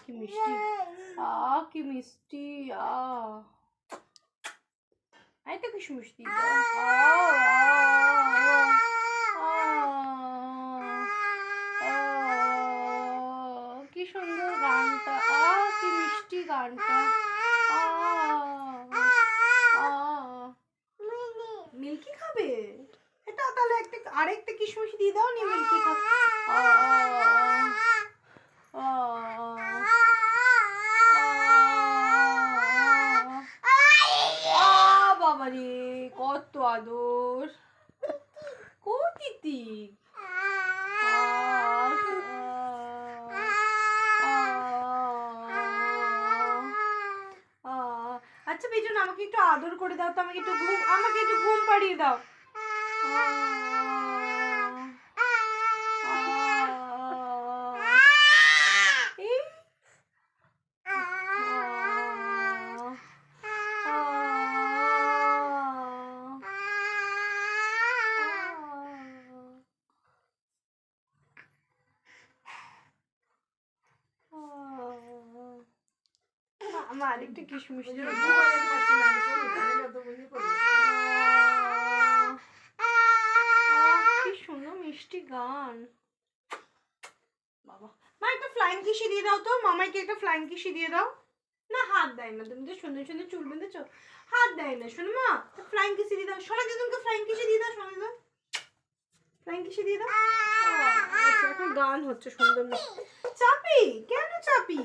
কি মিষ্টি, কি মিষ্টি, এই তো কি মিষ্টি, কি সুন্দর গানটা, কি মিষ্টি গানটা। মিল্কি খাবে? এটা তাহলে আরেকটা কিশমিশ দিয়ে দাও নি, মিল্কি খাবে। বাবারে কত আদর, তিতি। আচ্ছা বেজন, আমাকে একটু আদর করে দাও তো, আমাকে একটু ঘুম পাড়িয়ে দাও। আমার আরেকটা কিশমিশ কি সুন্দর মিষ্টি গান। বাবা, মা একটা ফ্লাইং কিসি দিয়ে দাও তো, মামাইকে একটা ফ্লাইং কিসি দিয়ে দাও না। হাত দেয় না, তুমি তো সুন্দর সুন্দর চুল বেঁধেছো, হাত দেয় না। শোনো মা, ফ্লাইং কিসি দিয়ে দাও। সোনা দিদুনকে ফ্লাইং কিসি দিয়ে দাও, সোনা দিদুন ফ্লাইং কিসি দিয়ে দাও। আচ্ছা, এখন গান হচ্ছে সুন্দর। চাপি কেন চাপি?